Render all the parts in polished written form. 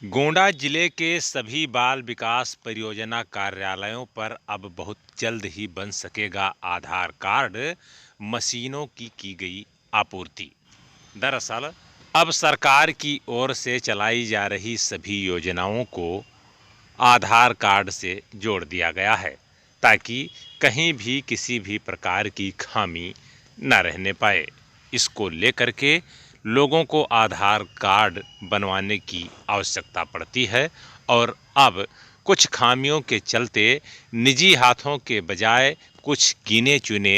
गोंडा जिले के सभी बाल विकास परियोजना कार्यालयों पर अब बहुत जल्द ही बन सकेगा आधार कार्ड मशीनों की गई आपूर्ति। दरअसल अब सरकार की ओर से चलाई जा रही सभी योजनाओं को आधार कार्ड से जोड़ दिया गया है ताकि कहीं भी किसी भी प्रकार की खामी न रहने पाए। इसको लेकर के लोगों को आधार कार्ड बनवाने की आवश्यकता पड़ती है और अब कुछ खामियों के चलते निजी हाथों के बजाय कुछ गिने चुने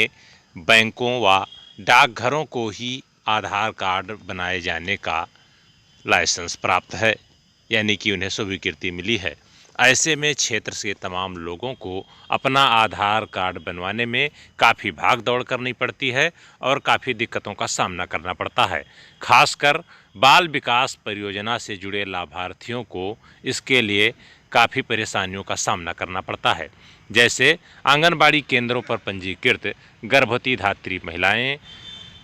बैंकों व डाकघरों को ही आधार कार्ड बनाए जाने का लाइसेंस प्राप्त है, यानी कि उन्हें स्वीकृति मिली है। ऐसे में क्षेत्र के तमाम लोगों को अपना आधार कार्ड बनवाने में काफ़ी भाग दौड़ करनी पड़ती है और काफ़ी दिक्कतों का सामना करना पड़ता है। खासकर बाल विकास परियोजना से जुड़े लाभार्थियों को इसके लिए काफ़ी परेशानियों का सामना करना पड़ता है। जैसे आंगनबाड़ी केंद्रों पर पंजीकृत गर्भवती धात्री महिलाएं,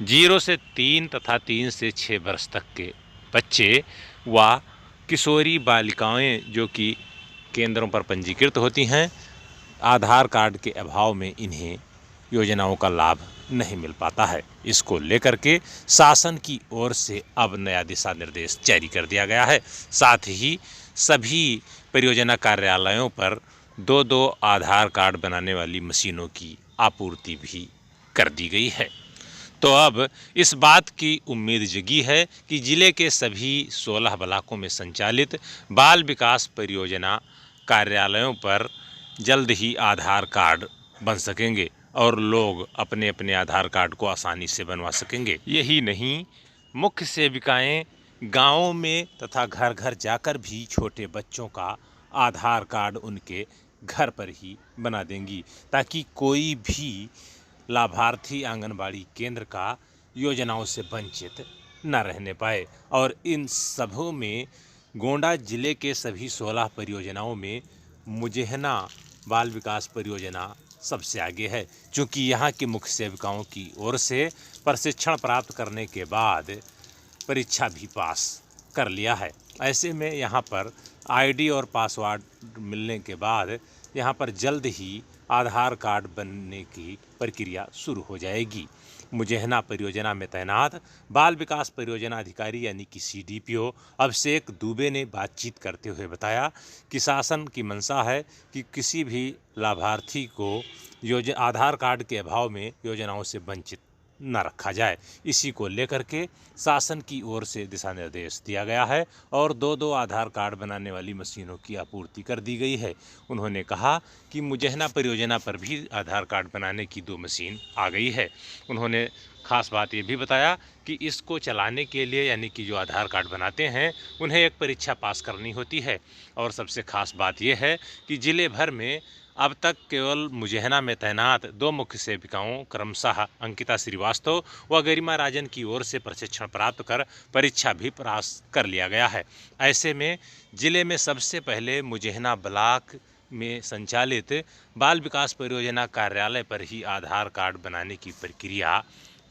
0 से 3 तथा 3 से 6 वर्ष तक के बच्चे व किशोरी बालिकाएं जो कि केंद्रों पर पंजीकृत होती हैं, आधार कार्ड के अभाव में इन्हें योजनाओं का लाभ नहीं मिल पाता है। इसको लेकर के शासन की ओर से अब नया दिशा निर्देश जारी कर दिया गया है। साथ ही सभी परियोजना कार्यालयों पर 2-2 आधार कार्ड बनाने वाली मशीनों की आपूर्ति भी कर दी गई है। तो अब इस बात की उम्मीद जगी है कि जिले के सभी 16 ब्लॉकों में संचालित बाल विकास परियोजना कार्यालयों पर जल्द ही आधार कार्ड बन सकेंगे और लोग अपने अपने आधार कार्ड को आसानी से बनवा सकेंगे। यही नहीं, मुख्य सेविकाएं गांवों में तथा घर घर जाकर भी छोटे बच्चों का आधार कार्ड उनके घर पर ही बना देंगी ताकि कोई भी लाभार्थी आंगनबाड़ी केंद्र का योजनाओं से वंचित न रहने पाए। और इन सबों में गोंडा जिले के सभी 16 परियोजनाओं में मुजेहना बाल विकास परियोजना सबसे आगे है, क्योंकि यहाँ की मुख्य सेविकाओं की ओर से प्रशिक्षण प्राप्त करने के बाद परीक्षा भी पास कर लिया है। ऐसे में यहाँ पर आईडी और पासवर्ड मिलने के बाद यहाँ पर जल्द ही आधार कार्ड बनने की प्रक्रिया शुरू हो जाएगी। मुजेहना परियोजना में तैनात बाल विकास परियोजना अधिकारी यानी कि CDPO अभिषेक दुबे ने बातचीत करते हुए बताया कि शासन की मंशा है कि किसी भी लाभार्थी को आधार कार्ड के अभाव में योजनाओं से वंचित न रखा जाए। इसी को लेकर के शासन की ओर से दिशा निर्देश दिया गया है और 2-2 आधार कार्ड बनाने वाली मशीनों की आपूर्ति कर दी गई है। उन्होंने कहा कि मुजेहना परियोजना पर भी आधार कार्ड बनाने की 2 मशीन आ गई है। उन्होंने खास बात ये भी बताया कि इसको चलाने के लिए यानी कि जो आधार कार्ड बनाते हैं उन्हें एक परीक्षा पास करनी होती है। और सबसे खास बात यह है कि जिले भर में अब तक केवल मुजेहना में तैनात 2 मुख्य सेविकाओं क्रमशः अंकिता श्रीवास्तव व गरिमा राजन की ओर से प्रशिक्षण प्राप्त कर परीक्षा भी पास कर लिया गया है। ऐसे में जिले में सबसे पहले मुजेहना ब्लॉक में संचालित बाल विकास परियोजना कार्यालय पर ही आधार कार्ड बनाने की प्रक्रिया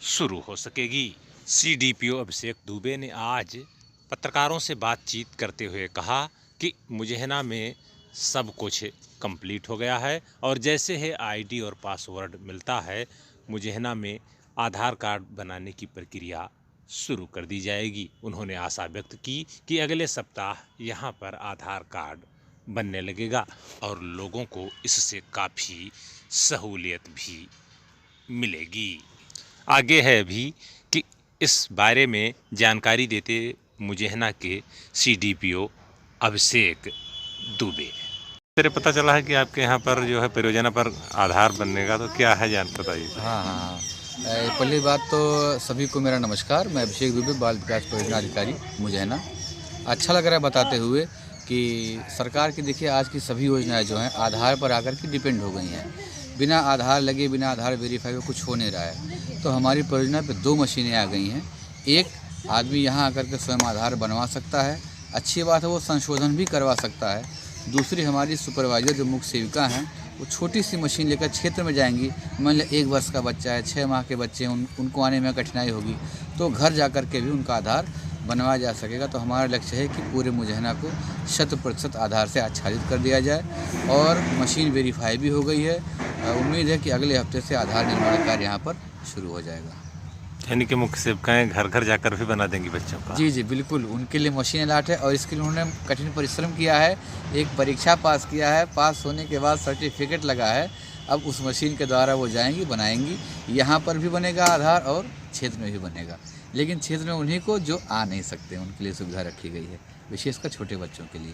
शुरू हो सकेगी। CDPO अभिषेक दुबे ने आज पत्रकारों से बातचीत करते हुए कहा कि मुजेहना में सब कुछ कंप्लीट हो गया है और जैसे ही आईडी और पासवर्ड मिलता है मुजेहना में आधार कार्ड बनाने की प्रक्रिया शुरू कर दी जाएगी। उन्होंने आशा व्यक्त की कि अगले सप्ताह यहां पर आधार कार्ड बनने लगेगा और लोगों को इससे काफ़ी सहूलियत भी मिलेगी। आगे है भी कि इस बारे में जानकारी देते मुजेहना के CDPO अभिषेक दुबे। तेरे पता चला है कि आपके यहाँ पर जो है परियोजना पर आधार बनने का, तो क्या है जान बताइए। हाँ, पहली बात तो सभी को मेरा नमस्कार। मैं अभिषेक दुबे, बाल विकास परियोजना अधिकारी मुजेहना। अच्छा लग रहा है बताते हुए कि सरकार की देखिए आज की सभी योजनाएं जो हैं आधार पर आकर के डिपेंड हो गई हैं। बिना आधार लगे, बिना आधार वेरीफाई हुए कुछ हो नहीं रहा है। तो हमारी परियोजना पे 2 मशीनें आ गई हैं। एक आदमी यहाँ आकर के स्वयं आधार बनवा सकता है, अच्छी बात है, वो संशोधन भी करवा सकता है। दूसरी हमारी सुपरवाइज़र जो मुख्य सेविका हैं वो छोटी सी मशीन लेकर क्षेत्र में जाएंगी। मान लिया 1 वर्ष का बच्चा है, 6 माह के बच्चे हैं, उनको आने में कठिनाई होगी, तो घर जा कर के भी उनका आधार बनवाया जा सकेगा, तो हमारा लक्ष्य है कि पूरे मुजैना को 100% आधार से आच्छादित कर दिया जाए। और मशीन वेरीफाई भी हो गई है। उम्मीद है कि अगले हफ्ते से आधार निर्माण कार्य यहाँ पर शुरू हो जाएगा। यानी कि मुख्य सेविकाएँ घर घर जाकर भी बना देंगी बच्चों का? जी जी बिल्कुल, उनके लिए मशीन अलाट है और इसके लिए उन्होंने कठिन परिश्रम किया है, एक परीक्षा पास किया है, पास होने के बाद सर्टिफिकेट लगा है। अब उस मशीन के द्वारा वो जाएंगी, बनाएंगी। यहाँ पर भी बनेगा आधार और क्षेत्र में भी बनेगा, लेकिन क्षेत्र में उन्हीं को जो आ नहीं सकते उनके लिए सुविधा रखी गई है, विशेषकर छोटे बच्चों के लिए।